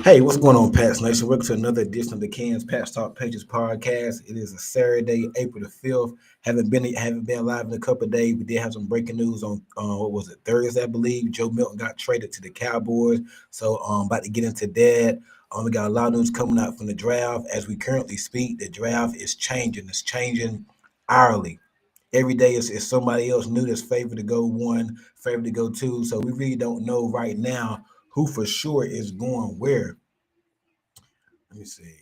Hey, what's going on, Pats Nation? Welcome to another edition of the Cans Pats Talk Pages podcast. It is a Saturday, April the 5th. Haven't been live in a couple of days. We did have some breaking news on what was it, Thursday, I believe. Joe Milton got traded to the Cowboys. So about to get into that. We got a lot of news coming out from the draft. As we currently speak, the draft is changing. It's changing hourly. Every day is somebody else new that's favored to go one, favored to go two. So we really don't know right now who for sure is going where. Let me see.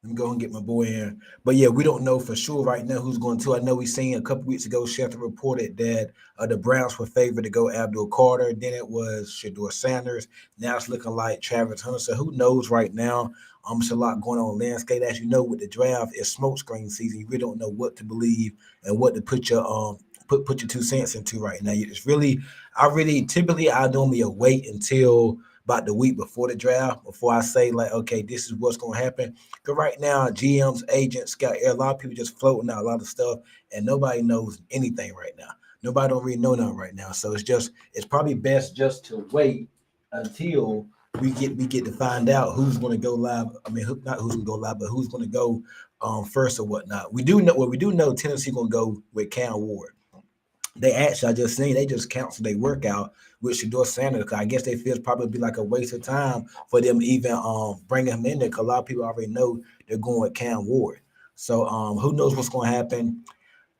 Let me go and get my boy in. But yeah, we don't know for sure right now who's going to. I know we seen a couple weeks ago, Schefter reported that the Browns were favored to go Abdul Carter. Then it was Shedeur Sanders. Now it's looking like Travis Hunter. So who knows right now? It's a lot going on in the landscape. As you know, with the draft, it's smokescreen season. You really don't know what to believe and what to put your put your 2 cents into right now. It's really, typically I normally wait until about the week before the draft before I say like, okay, this is what's going to happen. Because right now, GMs, agents, got a lot of people just floating out a lot of stuff, and nobody knows anything right now. Nobody don't really know nothing right now. So it's probably best just to wait until we get to find out who's going to go live. I mean, not who's going to go live, but who's going to go first or whatnot. We do know Tennessee going to go with Cam Ward. They actually, I just seen they just canceled their workout with Shedeur Sanders. I guess they feel it's probably be like a waste of time for them even bringing him in there, because a lot of people already know they're going with Cam Ward. So who knows what's going to happen?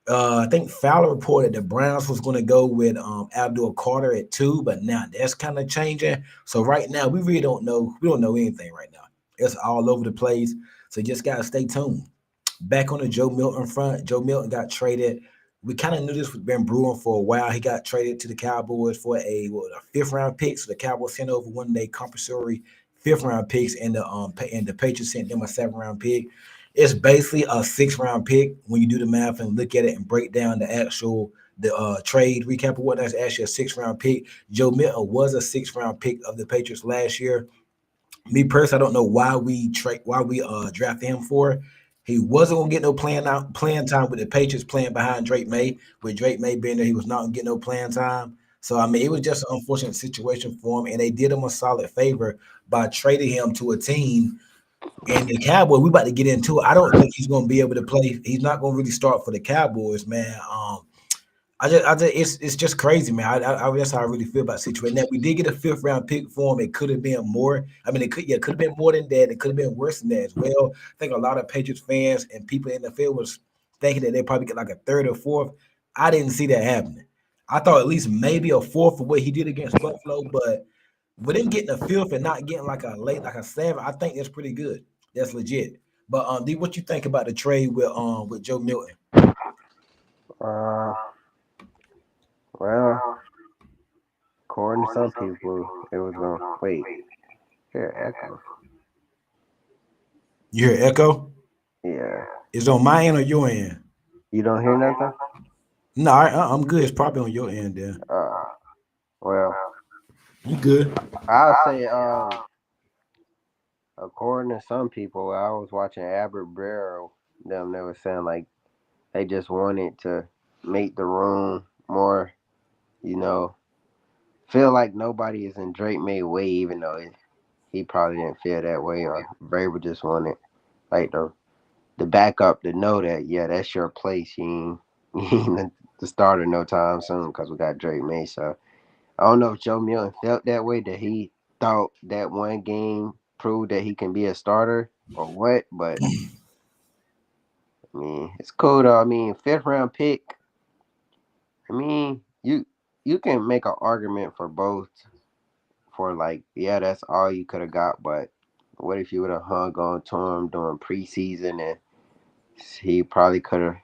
I think Fowler reported the Browns was going to go with Abdul Carter at 2, but now that's kind of changing. So right now we really don't know. We don't know anything right now. It's all over the place. So you just gotta stay tuned. Back on the Joe Milton front, Joe Milton got traded. We kind of knew this was been brewing for a while. He got traded to the Cowboys for a 5th-round pick. So the Cowboys sent over one of their compulsory 5th-round picks, and the Patriots sent them a 7th-round pick. It's basically a 6th-round pick when you do the math and look at it and break down the trade recap of what that's actually a 6th-round pick. Joe Milton was a 6th-round pick of the Patriots last year. Me personally, I don't know why we drafted him for. He wasn't gonna get no playing time with the Patriots playing behind Drake May. With Drake May being there, he was not gonna get no playing time. So I mean, it was just an unfortunate situation for him, and they did him a solid favor by trading him to a team. And the Cowboys, we about to get into it. I don't think he's gonna be able to play. He's not gonna really start for the Cowboys, man. It's just crazy, man. That's how I really feel about the situation. Now we did get a 5th-round pick for him. It could have been more. I mean, it could have been more than that. It could have been worse than that as well. I think a lot of Patriots fans and people in the field was thinking that they probably get like a 3rd or 4th. I didn't see that happening. I thought at least maybe a 4th for what he did against Buffalo, but with him getting a 5th and not getting like a 7, I think that's pretty good. That's legit. But D, what you think about the trade with Joe Milton? Uh, well, according to some people, it was going to wait. Here, echo. You hear echo? Yeah. Is it on my end or your end? You don't hear nothing? No, I'm good. It's probably on your end there. Well, You good? I'll say, according to some people, I was watching Albert Breer, they were saying like they just wanted to make the room more, feel like nobody is in Drake May way, even though he probably didn't feel that way, or Braver just wanted like the backup to know that, yeah, that's your place. You ain't the starter no time soon because we got Drake May. So I don't know if Joe Milton felt that way, that he thought that one game proved that he can be a starter or what, but I mean, it's cool though. I mean, 5th-round pick. I mean, you can make an argument for both. For like, yeah, that's all you could have got. But what if you would have hung on to him during preseason and he probably could have,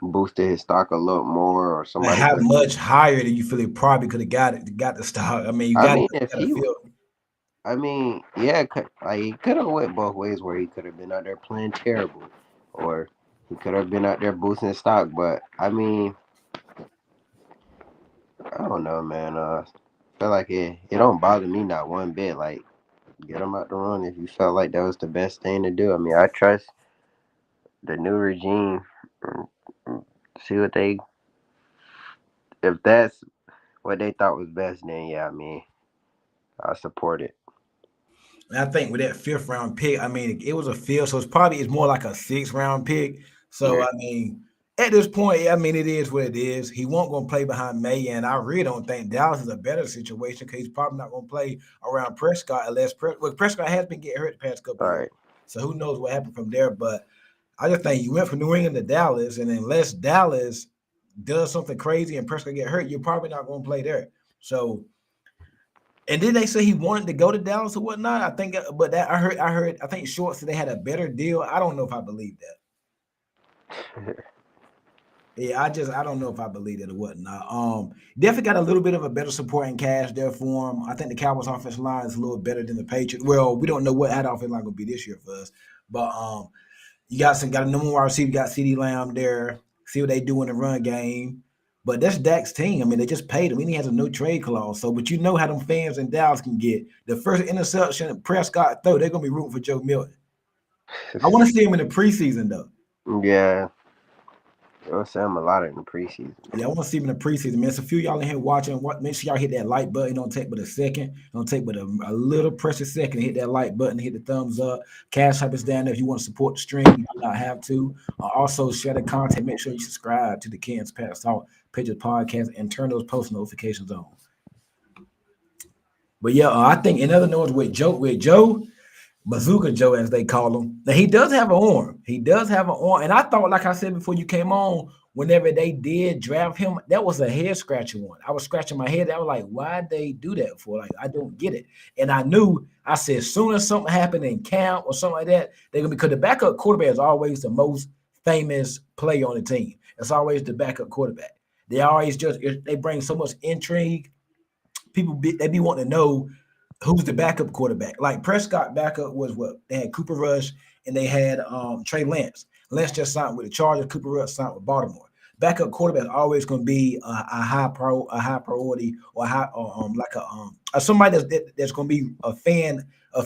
boosted his stock a little more, or Like, somebody how could. much higher do you feel it probably could have got the stock? I mean, you I got mean, if to he, feel. I mean, yeah, like he could have went both ways, where he could have been out there playing terrible, or he could have been out there boosting his stock. But I mean, I don't know, man. Feel like it don't bother me not one bit. Like, get him out the run if you felt like that was the best thing to do. I mean, I trust the new regime. mm, See what they, if that's what they thought was best, then yeah, I mean, I support it. And I think with that fifth round pick, I mean, it was a fifth, so it's more like a sixth round pick. So Yeah. I mean, at this point, I mean, it is what it is. He won't gonna play behind May, and I really don't think Dallas is a better situation because he's probably not gonna play around Prescott unless Prescott has been getting hurt the past couple All of years. right. So who knows what happened from there? But I just think you went from New England to Dallas, and unless Dallas does something crazy and Prescott get hurt, you're probably not gonna play there. So and then they say he wanted to go to Dallas or whatnot. I think, but that I heard, I think Short said they had a better deal. I don't know if I believe that. Yeah, I don't know if I believe it or whatnot. Definitely got a little bit of a better supporting cast there for him. I think the Cowboys offensive line is a little better than the Patriots. Well, we don't know what that offensive line gonna be this year for us, but you got a number one wide receiver, you got CD Lamb there. See what they do in the run game. But that's Dak's team. I mean, they just paid him. And he has a no trade clause. So, but you know how them fans in Dallas can get. The first interception Prescott throw, they're gonna be rooting for Joe Milton. I want to see him in the preseason though. Yeah, it was Sam a lot in the preseason, Yeah, I man. want to see him in the preseason, man. It's a few y'all in here watching. Make sure y'all hit that like button. Don't take but a second. Don't take but a little precious second. Hit that like button. Hit the thumbs up. Cash App is down there if you want to support the stream. You do not have to. Also, share the content. Make sure you subscribe to the Ken's Past Talk Pages podcast and turn those post notifications on. But yeah, I think in other words, with Joe, Bazooka Joe, as they call him. Now he does have an arm. He does have an arm. And I thought, like I said before you came on, whenever they did draft him, that was a head scratching one. I was scratching my head. I was like, why'd they do that for? Like, I don't get it. And I knew, I said, as soon as something happened in camp or something like that, they're gonna because the backup quarterback is always the most famous player on the team. It's always the backup quarterback. They always just they bring so much intrigue. They be wanting to know who's the backup quarterback. Like Prescott backup was what they had Cooper Rush and they had Trey Lance. Lance just signed with the Chargers. Cooper Rush signed with Baltimore. Backup quarterback is always going to be a high priority or high or like a somebody that's going to be a fan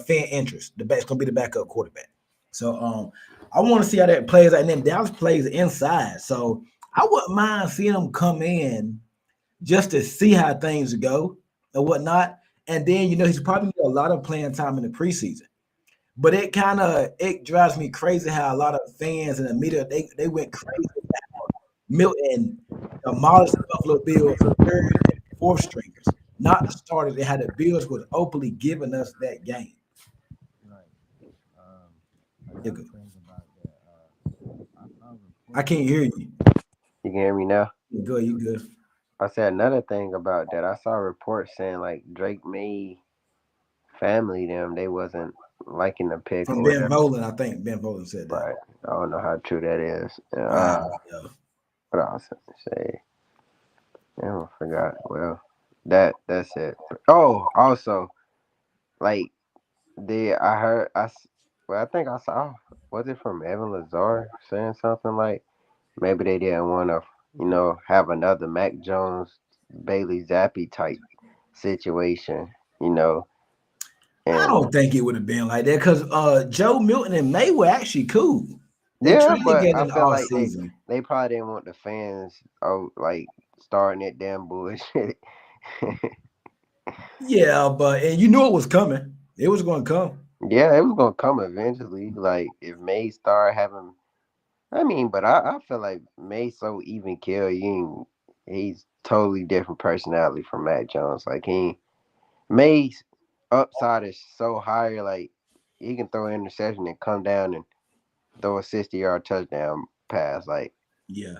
interest. The back's going to be the backup quarterback. So I want to see how that plays out. And then Dallas plays inside, so I wouldn't mind seeing them come in just to see how things go or whatnot. And then he's probably get a lot of playing time in the preseason. But it drives me crazy how a lot of fans in the media they went crazy. Milton demolished the Buffalo Bills third and fourth stringers, not the starters. They had the Bills was openly giving us that game. Right. Nigga, Another thing about that, I saw I reports can't hear saying, you. You can hear me now? You good? You good? I said another thing about that. I saw reports saying like Drake May family them they wasn't liking the pick From or Ben whatever. Volen, I think Ben Volen said that. Right. I don't know how true that is. Yeah. What else to say? I forgot. Well, that's it. Oh, also, like I heard well, I think I saw, was it from Evan Lazar saying something like maybe they didn't want to have another Mac Jones Bailey Zappi type situation, you know, I and don't think it would have been like that because Joe Milton and May were actually cool. They yeah, trained but together I in the feel off like season. they probably didn't want the fans like starting that damn bullshit. Yeah, but and you knew it was coming. It was going to come. Yeah, it was gonna come eventually. Like if May start having, I mean, but I feel like May so even kill. He's totally different personality from Matt Jones. Like May's upside is so higher. Like he can throw an interception and come down and throw a 60-yard touchdown pass. Like Yeah,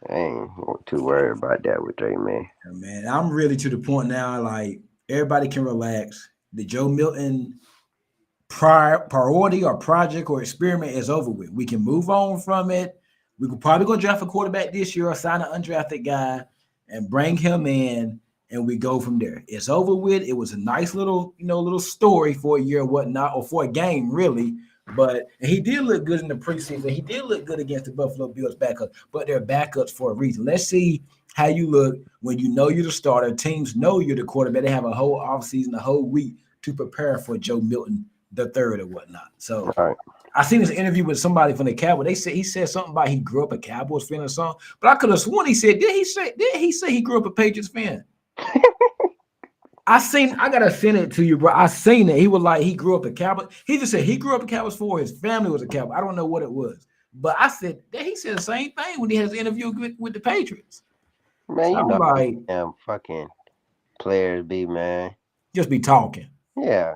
I ain't too worried about that with Drake, man. yeah, man. I'm really to the point now. Like everybody can relax. The Joe Milton priority or project or experiment is over with. We can move on from it. We could probably go draft a quarterback this year or sign an undrafted guy and bring him in, and we go from there. It's over with. It was a nice little, little story for a year or whatnot, or for a game, really. But and he did look good in the preseason. He did look good against the Buffalo Bills backups, but they're backups for a reason. Let's see how you look when you know you're the starter. Teams know you're the quarterback. They have a whole offseason, a whole week to prepare for Joe Milton III or whatnot. So All right. I seen this interview with somebody from the Cowboys. He said something about he grew up a Cowboys fan or something. But I could have sworn he said, did he say he grew up a Patriots fan? I gotta send it to you, bro. I seen it. He was like, he grew up a Cowboys. He just said he grew up a Cowboys for his family was a Cowboy. I don't know what it was. But I said that he said the same thing when he has an interview with the Patriots. Man, So you I'm know like, damn fucking players be, man. just be talking. Yeah.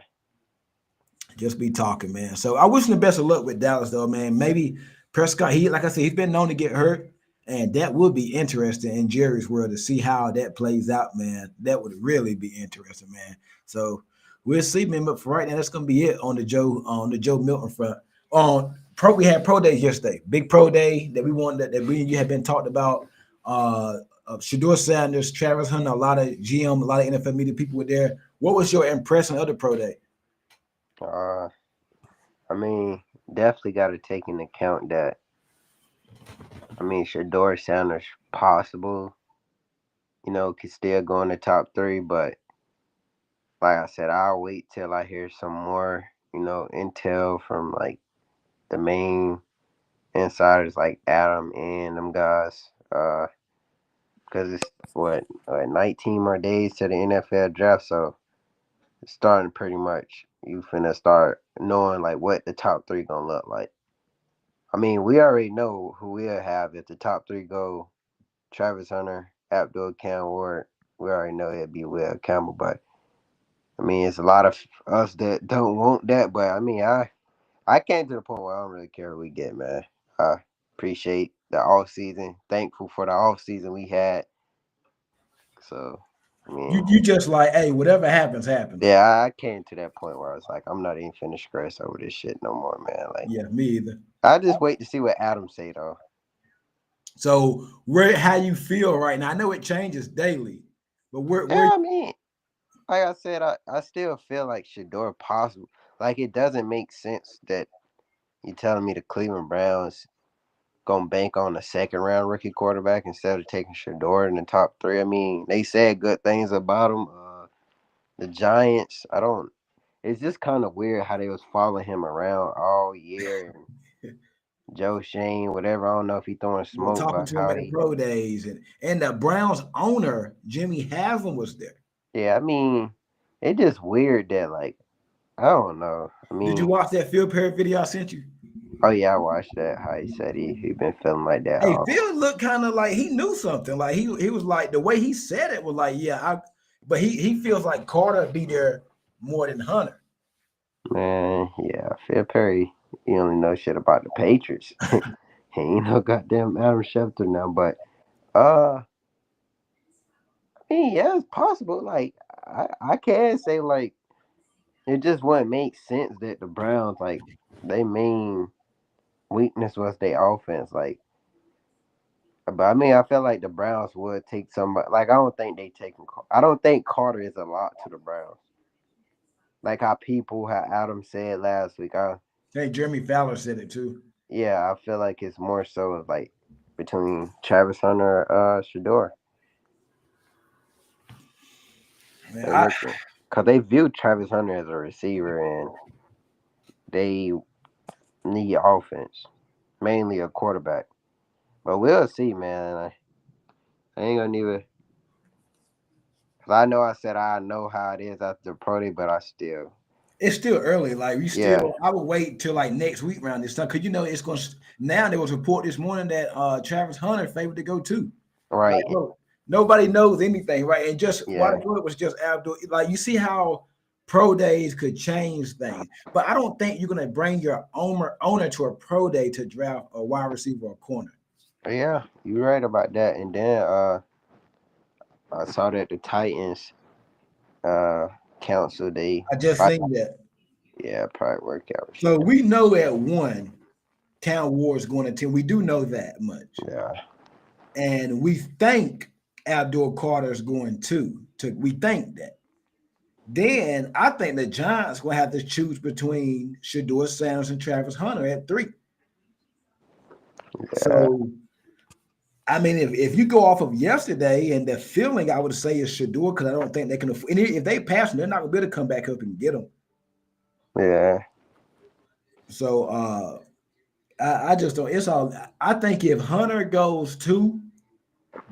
Just be talking, man. So I wish him the best of luck with Dallas, though, man. Maybe Prescott, like I said, he's been known to get hurt, and that would be interesting in Jerry's world to see how that plays out, man. That would really be interesting, man. So we'll see, man. But for right now, that's gonna be it on the Joe Milton front. We had pro days yesterday, big pro day that we wanted that we and you had been talked about. Shador Sanders, Travis Hunter, a lot of GM, a lot of NFL media people were there. What was your impression of the pro day? I mean, definitely got to take into account that, Shador Sanders possible, could still go in the top 3, but like I said, I'll wait till I hear some more, intel from like the main insiders like Adam and them guys. Because it's 19 more days to the NFL draft, so it's starting pretty much. You finna start knowing like what the top 3 gonna look like. We already know who we'll have if the top 3 go Travis Hunter, Abdul Cam Ward. We already know it'd be Will Campbell, but it's a lot of us that don't want that. But I came to the point where I don't really care who we get, man. I appreciate the off season. Thankful for the off season we had. So, You just like, hey, whatever happens, happens. yeah, I came to that point where I was like, I'm not even finna stress over this shit no more, man. Like, Yeah, me either. I just wait to see what Adam say though. So how you feel right now? I know it changes daily, but where Yeah, like I said, I still feel like Shador possible. Like, it doesn't make sense that you're telling me the Cleveland Browns gonna bank on a 2nd-round rookie quarterback instead of taking Shador in the top 3. They said good things about him. The Giants, I don't. It's just kind of weird how they was following him around all year. And Joe Shane, whatever. I don't know if he throwing you were smoke, talking but to him how at the he. pro days, and the Browns owner Jimmy Haslam was there. Yeah, it's just weird that like I don't know. Did you watch that Phil Perry video I sent you? Oh yeah, I watched that. How he said he been feeling like that Hey, all. Phil looked kind of like he knew something. Like he was like the way he said it was like, yeah, but he feels like Carter be there more than Hunter. Man, yeah, Phil Perry, he only know shit about the Patriots. He ain't no goddamn Adam Schefter now, but yeah, it's possible. Like I can say like it just wouldn't make sense that the Browns like they main weakness was their offense. Like, but I feel like the Browns would take somebody. Like, I don't think they taking. I don't think Carter is a lot to the Browns. Like how Adam said last week. Hey, Jeremy Fowler said it too. Yeah, I feel like it's more so of like between Travis Hunter, Shador. Man, They looking because they view Travis Hunter as a receiver and they need offense, mainly a quarterback. But we'll see, man. I ain't gonna even. Cause I know I said I know how it is after pro day, but I still. it's still early. Like Yeah, I would wait till like next week around this time because it's going to. Now there was a report this morning that Travis Hunter favored to go too. Like, right. bro, nobody knows anything, right? And just why Yeah, the it was just Abdul. Like you see how pro days could change things, but I don't think you're gonna bring your owner to a pro day to draft a wide receiver or corner. yeah, you're right about that. And then I saw that the Titans uh council I just I, seen that. Yeah, probably work out. So we know at 1, Town War is going to 10. We do know that much. Yeah. And we think Abdul Carter is going 2. We think that. Then I think the Giants going to have to choose between Shador Sanders and Travis Hunter at 3. Yeah. So, I mean, if you go off of yesterday and the feeling, I would say is Shador because I don't think they can afford. And if they pass him, they're not going to be able to come back up and get him. Yeah. So, I just don't. It's all. I think if Hunter goes 2,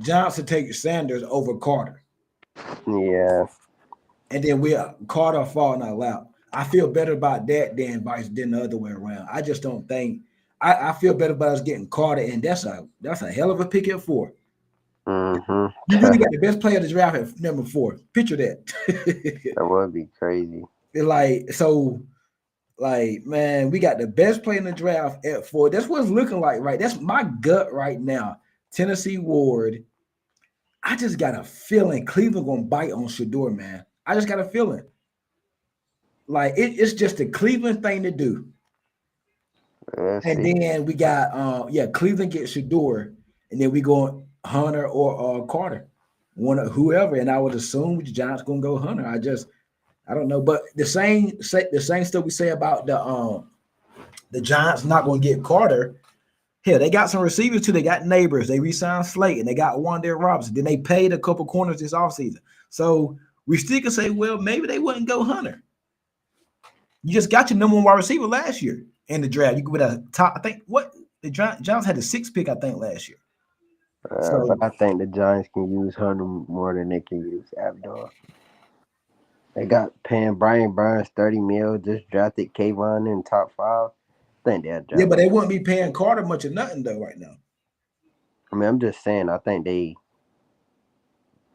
Johnson takes Sanders over Carter, Yeah. and then Carter falling out loud. I feel better about that than the other way around. I just don't think. I feel better about us getting Carter, and that's a hell of a pick at 4. Mm-hmm. You really got the best player of the draft at number 4. Picture that. That would be crazy. Man, we got the best player in the draft at 4. That's what it's looking like, right? That's my gut right now. Tennessee Ward. I just got a feeling Cleveland gonna bite on Shador, man. I just got a feeling. Like it's just a Cleveland thing to do. Let's And see. then we got Cleveland gets Shador, and then we go Hunter or Carter. One of whoever, and I would assume the Giants gonna go Hunter. I don't know. But the same stuff we say about the Giants not gonna get Carter. Hell, they got some receivers too. They got Neighbors. They re-signed Slate, and they got Wan'Dale Robinson. Then they paid a couple corners this offseason. So we still can say, well, maybe they wouldn't go Hunter. You just got your number 1 wide receiver last year in the draft. You could with a top. I think what the Giants had the 6th pick, I think, last year. But I think the Giants can use Hunter more than they can use Abdul. They got paying Brian Burns $30 million. Just drafted Kayvon in top 5. I think they'll draft. Yeah, but they wouldn't be paying Carter much of nothing though right now. I mean, I'm just saying. I think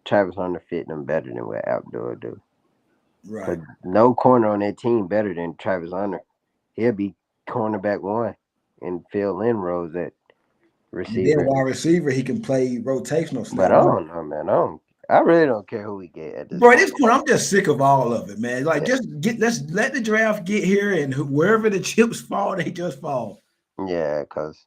Travis Hunter fit them better than what Abdul do. Right. No corner on that team better than Travis Hunter. He'll be cornerback 1 and Phil Linrose at receiver. And then wide receiver, he can play rotational stuff. But I don't know, man. I really don't care who we get at this Bro, at point. this point, I'm just sick of all of it, man. Like, let's let the draft get here, and wherever the chips fall, they just fall. Yeah, because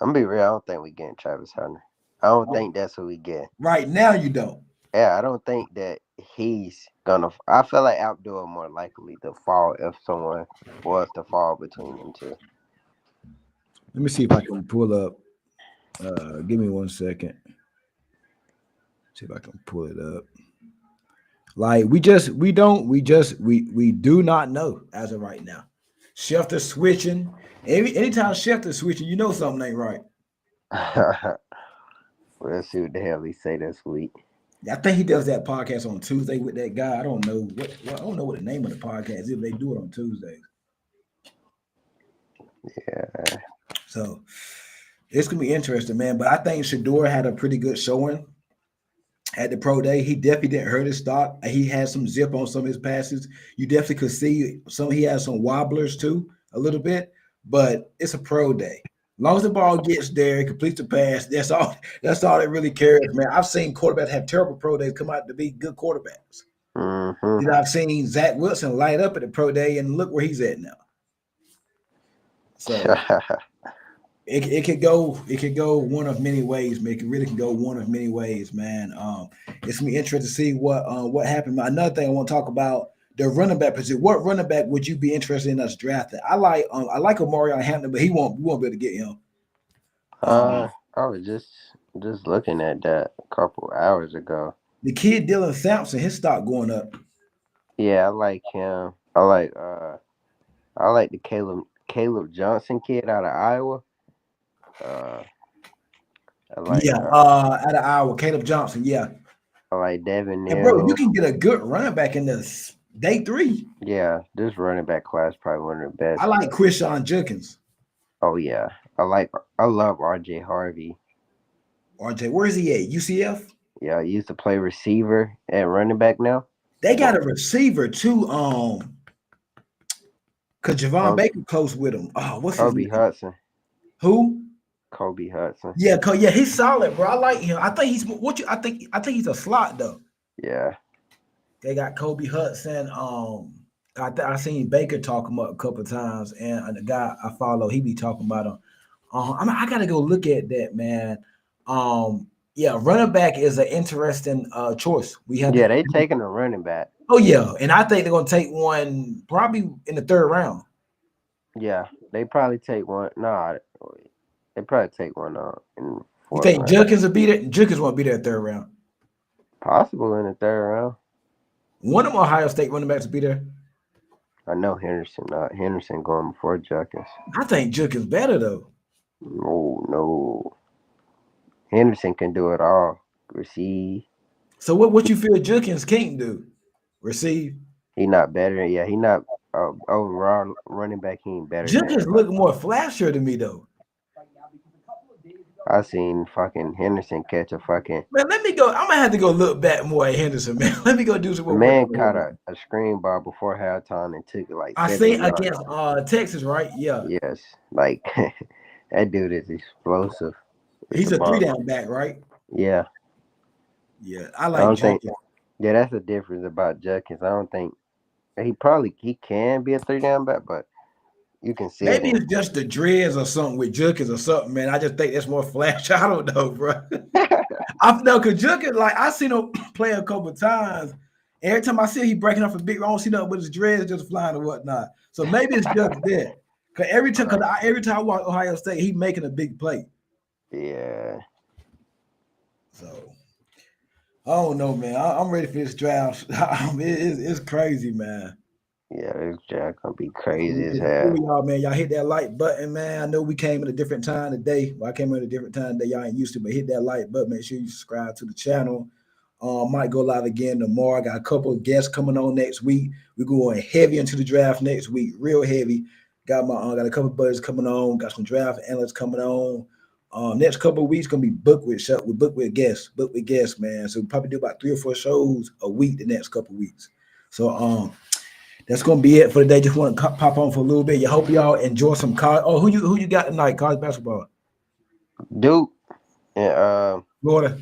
I'm gonna be real. I don't think we getting Travis Hunter. I don't think that's who we get. Right now, you don't. Yeah, I don't think that he's gonna. I feel like Abdul more likely to fall if someone was to fall between them two. Let me see if I can pull up. Give me 1 second. See if I can pull it up. Like we do not know as of right now. Schefter switching. Anytime Schefter switching, you know something ain't right. Let's see what the hell he say this week. I think he does that podcast on Tuesday with that guy. I don't know what the name of the podcast is. If they do it on Tuesdays. Yeah. So it's gonna be interesting, man. But I think Shador had a pretty good showing at the pro day. He definitely didn't hurt his stock. He had some zip on some of his passes. You definitely could see he had some wobblers too, a little bit. But it's a pro day. As long as the ball gets there, it completes the pass. That's all that really cares, man. I've seen quarterbacks have terrible pro days come out to be good quarterbacks. Mm-hmm. And I've seen Zach Wilson light up at the pro day, and look where he's at now. So it could go one of many ways, man. It really can go one of many ways, man. It's gonna be interesting to see what happened. Another thing I want to talk about the running back position. What running back would you be interested in us drafting? I like Omarion Hampton, but we won't be able to get him. I was just looking at that a couple hours ago. The kid Dylan Sampson, his stock going up. Yeah, I like him. I like the Caleb Johnson kid out of Iowa. I like out of Iowa, Caleb Johnson. Yeah, I like Devin Neal. And bro, you can get a good running back in this day 3. Yeah, this running back class probably one of the best. I like Quishon Jenkins. Oh yeah, I love RJ Harvey. RJ, where is he at? UCF? Yeah, he used to play receiver and running back now. They got a receiver too. Cause Javon Baker close with him. Oh, what's Kobe his name? Hudson? Who? Kobe Hudson. Yeah, he's solid, bro. I like him. I think I think he's a slot though. Yeah. They got Kobe Hudson. I seen Baker talk him up a couple of times, and the guy I follow, he be talking about him. I gotta go look at that, man. Yeah, running back is an interesting choice. We have Yeah, to. they taking a running back. Oh yeah, and I think they're gonna take one probably in the third round. Yeah, they probably take one. Nah, they probably take one in You fourth think round. Judkins will be there? Judkins won't be there third round. Possible in the third round. One of them Ohio State running backs will be there. I know Henderson. Henderson going before Junkins. I think Judkins better though. No, no. Henderson can do it all. Receive. So what you feel Judkins can't do? Receive. He not better. Yeah, he not overall running back. He ain't better than Judkins everybody. look more flashier to me though. I seen fucking Henderson catch a fucking. Man, let me go. I'm gonna have to go look back more at Henderson, man. Let me go do some The more work man on caught Henderson. a screen ball before halftime and took it like I 70 seen yards. against Texas, right? Yeah. Yes, like that dude is explosive with the He's a three ball. down back, right? Yeah, Yeah. I I like don't think. Judkins. Yeah, that's the difference about Judkins. I don't think he can be a three down back, but you can sit Maybe him. it's just the dreads or something with Judkins or something, man. I just think that's more flash. I don't know, bro. I know because Judkins, like I seen him play a couple of times. Every time I see him, he breaking off a big, I don't see nothing but his dreads just flying or whatnot. So maybe it's just that. Cause every time I watch Ohio State, he making a big play. Yeah, So I don't know, man. I'm ready for this draft. It's crazy, man. yeah, this Jack gonna be So crazy as for the hell. y'all, man, y'all hit that like button, man. I know we came at a different time today. Well, I came at a different time that y'all ain't used to, but hit that like button. Make sure you subscribe to the channel. Might go live again tomorrow. I got a couple of guests coming on next week. We're going heavy into the draft next week, real heavy. Got a couple of buddies coming on. Got some draft analysts coming on. Next couple of weeks gonna be booked with guests, man. So we probably do about 3 or 4 shows a week the next couple of weeks. So that's gonna be it for today. Just want to pop on for a little bit. You hope y'all enjoy some college. Oh, who you got tonight? College basketball. Duke and Florida.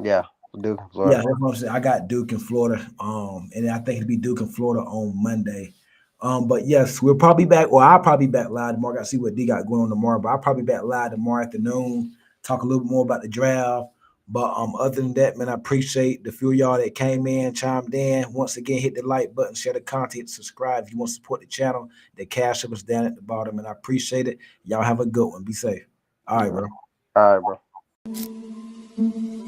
yeah, Duke and Yeah, Florida. that's what I'm saying. I got Duke in Florida. And I think it'll be Duke in Florida on Monday. But yes, we'll probably be back, or I'll probably be back live tomorrow. I got to see what D got going on tomorrow. But I'll probably be back live tomorrow afternoon, talk a little bit more about the draft. But other than that, man, I appreciate the few of y'all that came in, chimed in. Once again, hit the like button, share the content, subscribe if you want to support the channel. The cash up is down at the bottom, and I appreciate it. Y'all have a good one. Be safe. All right, Yeah. bro. All right, bro.